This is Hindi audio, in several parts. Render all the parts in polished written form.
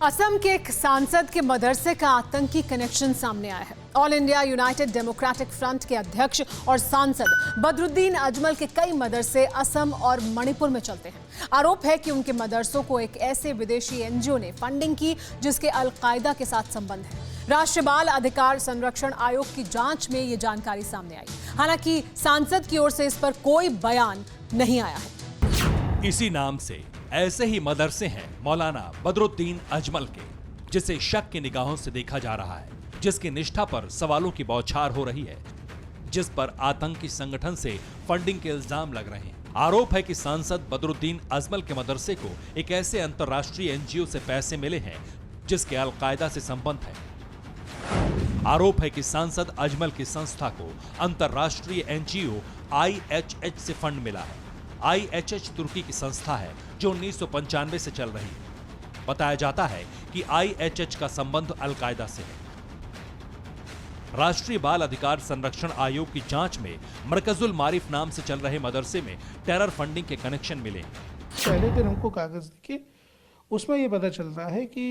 असम के एक सांसद के मदरसे का आतंकी कनेक्शन सामने आया है। All India United democratic front के अध्यक्ष और सांसद बदरुद्दीन अजमल के कई मदरसे असम और मणिपुर में चलते हैं। आरोप है कि उनके मदरसों को एक ऐसे विदेशी एनजीओ ने फंडिंग की जिसके अलकायदा के साथ संबंध है। राष्ट्रीय बाल अधिकार संरक्षण आयोग की जांच में ये जानकारी सामने आई। हालांकि सांसद की ओर से इस पर कोई बयान नहीं आया है। इसी नाम से ऐसे ही मदरसे हैं मौलाना बदरुद्दीन अजमल के, जिसे शक की निगाहों से देखा जा रहा है, जिसकी निष्ठा पर सवालों की बौछार हो रही है, जिस पर आतंकी संगठन से फंडिंग के इल्जाम लग रहे हैं। आरोप है कि सांसद बदरुद्दीन अजमल के मदरसे को एक ऐसे अंतर्राष्ट्रीय एनजीओ से पैसे मिले हैं जिसके अलकायदा से संबंध है। आरोप है कि सांसद अजमल की संस्था को अंतर्राष्ट्रीय एनजीओ IHH से फंड मिला है। IHH तुर्की की संस्था है जो 1995 से चल रही है। बताया जाता है कि IHH का संबंध अलकायदा से है। राष्ट्रीय बाल अधिकार संरक्षण आयोग की जांच में मरकजुल मारिफ नाम से चल रहे मदरसे में टेरर फंडिंग के कनेक्शन मिले। पहले दिन हमको कागज दिखे, उसमें यह पता चलता है कि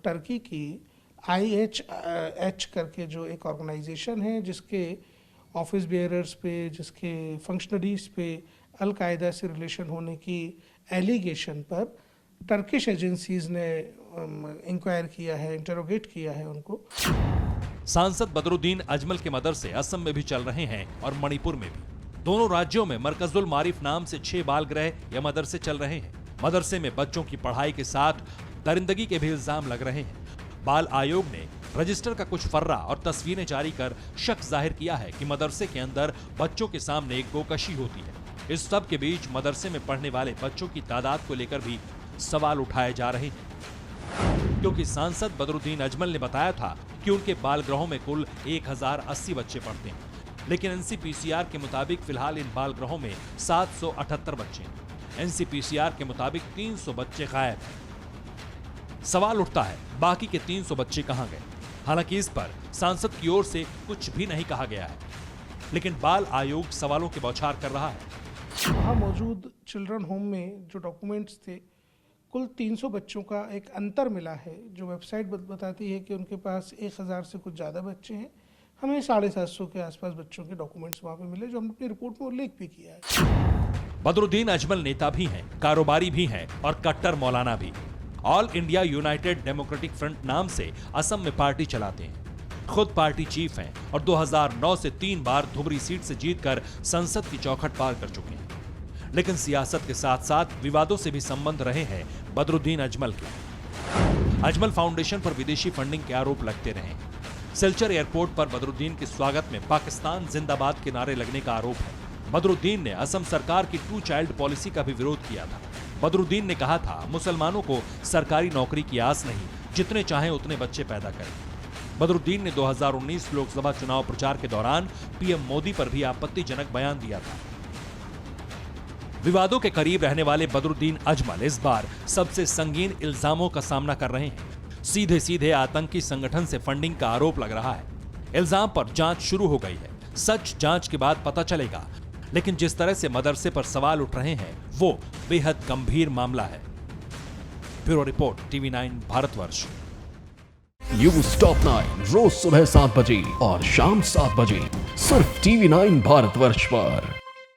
टर्की की IHH करके जो एक ऑर्गेनाइजेशन है जिसके ऑफिस बेयरर्स पे, जिसके फंक्शनरीज पे अलकायदा से रिलेशन होने की एलिगेशन पर टर्किश एजेंसीज ने इंक्वायर किया है, इंटरोगेट किया है उनको। सांसद बदरुद्दीन अजमल के मदरसे असम में भी चल रहे हैं और मणिपुर में भी। दोनों राज्यों में मरकजुल मारिफ नाम से 6 बाल गृह या मदरसे चल रहे हैं। मदरसे में बच्चों की पढ़ाई के साथ दरिंदगी के भी इल्जाम लग रहे हैं। बाल आयोग ने रजिस्टर का कुछ फर्रा और तस्वीरें जारी कर शक जाहिर किया है कि मदरसे के अंदर बच्चों के सामने एक गोकशी होती है। इस सब के बीच मदरसे में पढ़ने वाले बच्चों की तादाद को लेकर भी सवाल उठाए जा रहे हैं, क्योंकि सांसद बदरुद्दीन अजमल ने बताया था कि उनके बाल गृहों में कुल 1080 बच्चे पढ़ते हैं, लेकिन NCPCR के मुताबिक फिलहाल इन बाल गृहों में 778 बच्चे हैं। NCPCR के मुताबिक 300 बच्चे गायब हैं। सवाल उठता है बाकी के 300 बच्चे कहां गए। हालांकि इस पर सांसद की ओर से कुछ भी नहीं कहा गया है, लेकिन बाल आयोग सवालों की बौछार कर रहा है। वहाँ मौजूद चिल्ड्रन होम में जो डॉक्यूमेंट्स थे, कुल 300 बच्चों का एक अंतर मिला है, जो वेबसाइट बताती है कि उनके पास 1000 से कुछ ज़्यादा बच्चे हैं। हमें 750 के आसपास बच्चों के डॉक्यूमेंट्स वहाँ पे मिले, जो हमने अपनी रिपोर्ट में उल्लेख भी किया है। बदरुद्दीन अजमल नेता भी हैं, कारोबारी भी हैं और कट्टर मौलाना भी। All India United democratic front नाम से असम में पार्टी चलाते हैं। खुद पार्टी चीफ हैं और 2009 से 3 बार धुबरी सीट से जीतकर संसद की चौखट पार कर चुके हैं। लेकिन सियासत के साथ साथ विवादों से भी संबंध रहे हैं बदरुद्दीन अजमल के। अजमल फाउंडेशन पर विदेशी फंडिंग के आरोप लगते रहे। सिलचर एयरपोर्ट पर बदरुद्दीन के स्वागत में पाकिस्तान जिंदाबाद के नारे लगने का आरोप है। बदरुद्दीन ने असम सरकार की 2 चाइल्ड पॉलिसी का भी विरोध किया था। बदरुद्दीन ने कहा था मुसलमानों को सरकारी नौकरी की आस नहीं, जितने चाहें उतने बच्चे पैदा करें। बदरुद्दीन ने 2019 लोकसभा चुनाव प्रचार के दौरान PM मोदी पर भी आपत्तिजनक बयान दिया था। विवादों के करीब रहने वाले बदरुद्दीन अजमल इस बार सबसे संगीन इल्जामों का सामना कर रहे हैं। सीधे सीधे आतंकी संगठन से फंडिंग का आरोप लग रहा है। इल्जाम पर जांच शुरू हो गई है। सच जांच के बाद पता चलेगा, लेकिन जिस तरह से मदरसे पर सवाल उठ रहे हैं वो बेहद गंभीर मामला है। Bureau report TV9 Bharatvarsh. News top 9 रोज सुबह 7 बजे और शाम 7 बजे सिर्फ TV9 भारतवर्ष पर।